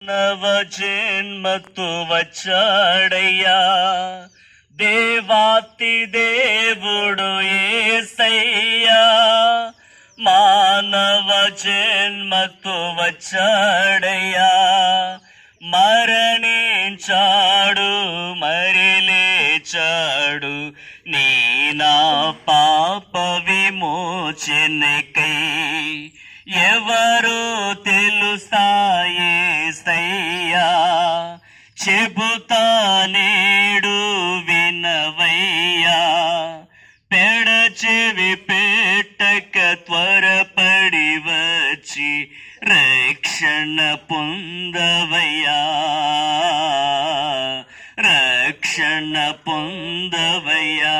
నవ జన్మత్తు వచ్చాడయ్యా దేవాతి దేవుడు యేసయ్యా. మానవ జన్మత్తు వచ్చాడయ్యా, మరణించాడు మరి లేచాడు నీ నా పాప విమోచనకై. ఎవరు తెలుసా యేసయ్యా, చెబుతా నేడు వినవయ్యా. పెడచెవి పెట్టక త్వరపడి వచ్చి రక్షణ పొందవయ్యా, రక్షణ పొందవయ్యా.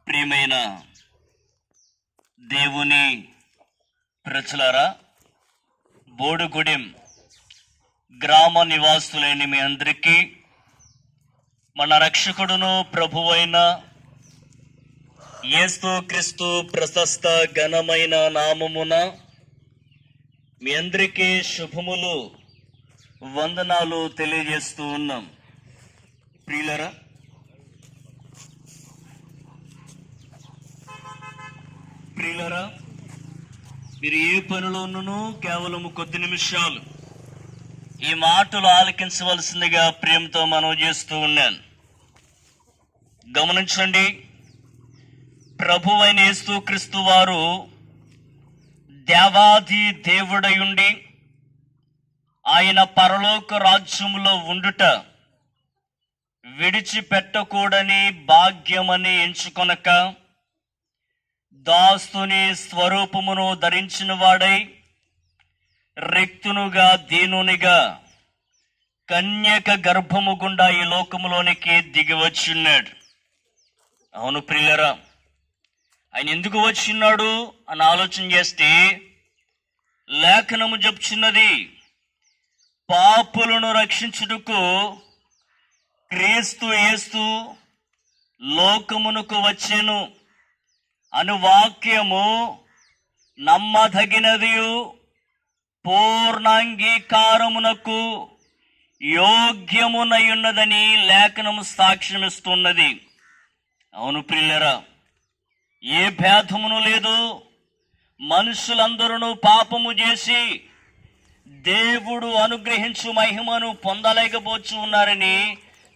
ప్రియమైన దేవుని ప్రజలారా, బోడుగూడెం గ్రామ నివాసులైన మీ అందరికీ మన రక్షకుడును ప్రభువైన యేసు క్రీస్తు ప్రశస్త ఘనమైన నామమున మీ అందరికీ శుభములు, వందనాలు తెలియజేస్తూ ఉన్నాం. ప్రియులరా, మీరు ఏ పనిలోనూ కేవలం కొద్ది నిమిషాలు ఈ మాటలు ఆలకించవలసిందిగా ప్రేమతో మనవి చేస్తూ ఉన్నాను. గమనించండి, ప్రభువైన యేసుక్రీస్తు వారు దేవాది దేవుడయుండి ఆయన పరలోక రాజ్యములో ఉండుట విడిచిపెట్టకూడని భాగ్యమని ఎంచుకొనక దాసుని స్వరూపమును ధరించిన వాడై రిక్తునుగా దీనునిగా కన్యక గర్భము గుండా ఈ లోకములోనికి దిగి వచ్చిన్నాడు. అవును ప్రియులరా, ఆయన ఎందుకు వచ్చిన్నాడు అని ఆలోచన చేస్తే లేఖనము చెప్తున్నది, పాపులను రక్షించుటకు క్రీస్తు యేసు లోకమునకు వచ్చెను అను వాక్యము నమ్మదగినదియు పూర్ణాంగీకారమునకు యోగ్యమునయున్నదని లేఖనము సాక్ష్యమిస్తున్నది. అవును ప్రియులరా, ఏ భేదమును లేదు. మనుషులందరూ పాపము చేసి దేవుడు అనుగ్రహించు మహిమను పొందలేకపోతూ ఉన్నారని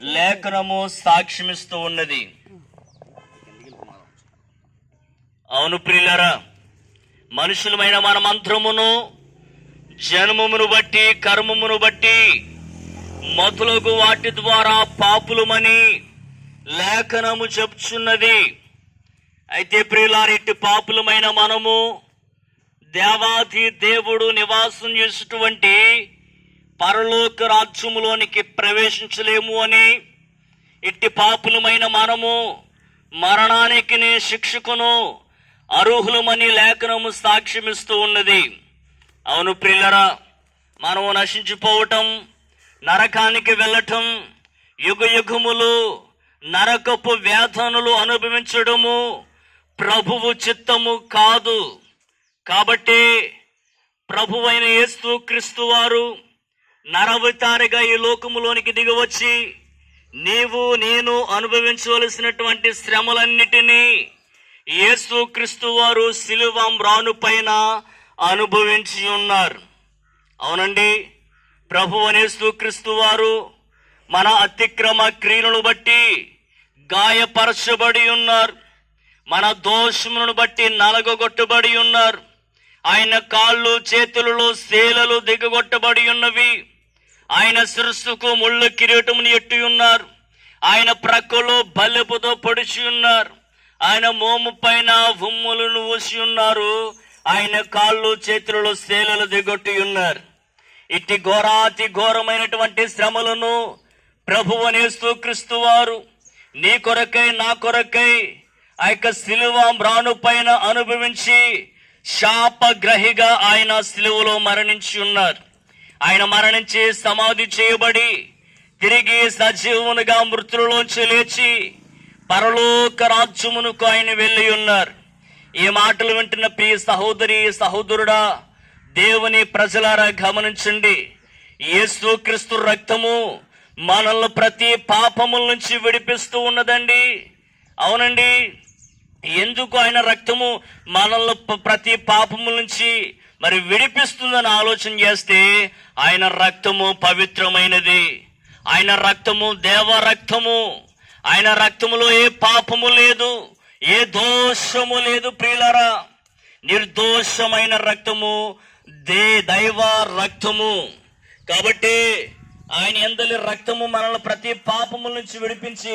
లేఖనము సాక్ష్యమిస్తూ ఉన్నది. అవును ప్రియులరా, మనుషులమైన మనమంత్రమును జన్మమును బట్టి కర్మమును బట్టి మొదలగు వాటి ద్వారా పాపులమని లేఖనము చెప్తున్నది. అయితే ప్రియులారెట్టి పాపులమైన మనము దేవాది దేవుడు నివాసం చేసేటువంటి పరలోక రాజ్యములోనికి ప్రవేశించలేము అని, ఇట్టి పాపులమైన మనము మరణానికి శిక్షకును అర్హులమని లేఖనము సాక్ష్యమిస్తూ ఉన్నది. అవును ప్రియులరా, మనము నశించిపోవటం, నరకానికి వెళ్ళటం, యుగ యుగములు నరకపు వేదనలు అనుభవించడము ప్రభువు చిత్తము కాదు. కాబట్టి ప్రభువైన యేసుక్రీస్తు వారు నరవతారిగా ఈ లోకములోనికి దిగివచ్చి నీవు నేను అనుభవించవలసినటువంటి శ్రమలన్నిటినీ యేసుక్రీస్తు వారు సిలువ మ్రానుపైన అనుభవించి ఉన్నారు. అవునండి, ప్రభువైన యేసుక్రీస్తు వారు మన అతిక్రమ క్రియలను బట్టి గాయపరచబడి ఉన్నారు, మన దోషములను బట్టి నలగొట్టబడి ఉన్నారు. ఆయన కాళ్ళు చేతులలో శీలలు దిగగొట్టబడి ఉన్నవి. ఆయన శిరస్సుకు ముళ్ళు కిరీటమును ఎట్టి ఉన్నారు. ఆయన ప్రక్కలో బల్లెపుతో పొడిచి ఉన్నారు. ఆయన మోము పైన ఉమ్ములను ఊసి ఉన్నారు. ఆయన కాళ్ళు చేతులలో శీలలు దిగొట్టి ఉన్నారు. ఇట్టి ఘోరాతి ఘోరమైనటువంటి శ్రమలను ప్రభువైన యేసుక్రీస్తు వారు నీ కొరకై నా కొరకై ఆ యొక్క సిలువ మ్రాను పైన అనుభవించి శాపగ్రహిగా ఆయన సిలువలో మరణించి ఉన్నారు. ఆయన మరణించి సమాధి చేయబడి తిరిగి సజీవునిగా మృతులలోంచి లేచి పరలోక రాజ్యమునకు ఆయన వెళ్ళి ఉన్నారు. ఈ మాటలు వింటున్న ప్రియ సహోదరి సహోదరుడా, దేవుని ప్రజలారా గమనించండి, యేసుక్రీస్తు రక్తము మనల్ని ప్రతి పాపముల నుంచి విడిపిస్తూ ఉన్నదండి. అవునండి, ఎందుకు ఆయన రక్తము మనల్ని ప్రతి పాపముల నుంచి మరి విడిపిస్తుందని ఆలోచన చేస్తే, ఆయన రక్తము పవిత్రమైనది, ఆయన రక్తము దేవ రక్తము, ఆయన రక్తములో ఏ పాపము లేదు, ఏ దోషము లేదు. ప్రియులారా, నిర్దోషమైన రక్తము దైవ రక్తము. కాబట్టి ఆయన యందలి రక్తము మనల్ని ప్రతి పాపముల నుంచి విడిపించి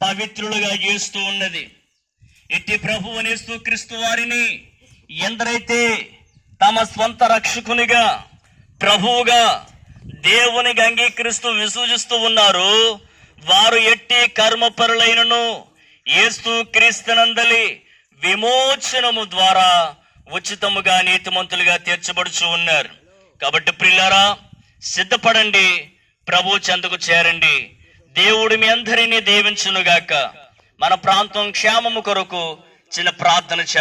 పవిత్రులుగా చేస్తూ ఉన్నది. ఇట్టి ప్రభువు యేసుక్రీస్తు వారిని ఎందరైతే తమ స్వంత రక్షకునిగా ప్రభువుగా దేవునికి అంగీకరిస్తూ విశ్వసిస్తూ ఉన్నారు, వారు ఎట్టి కర్మపరులైనను యేసుక్రీస్తునందలి విమోచనము ద్వారా ఉచితముగా నీతిమంతులుగా తీర్చబడుచు ఉన్నారు. కాబట్టి ప్రియులారా, సిద్ధపడండి, ప్రభు చెంతకు చేరండి. దేవుడు మీ అందరినీ దీవించునుగాక. మన ప్రాంతం క్షేమము కొరకు చిన్న ప్రార్థన చేద్దాం.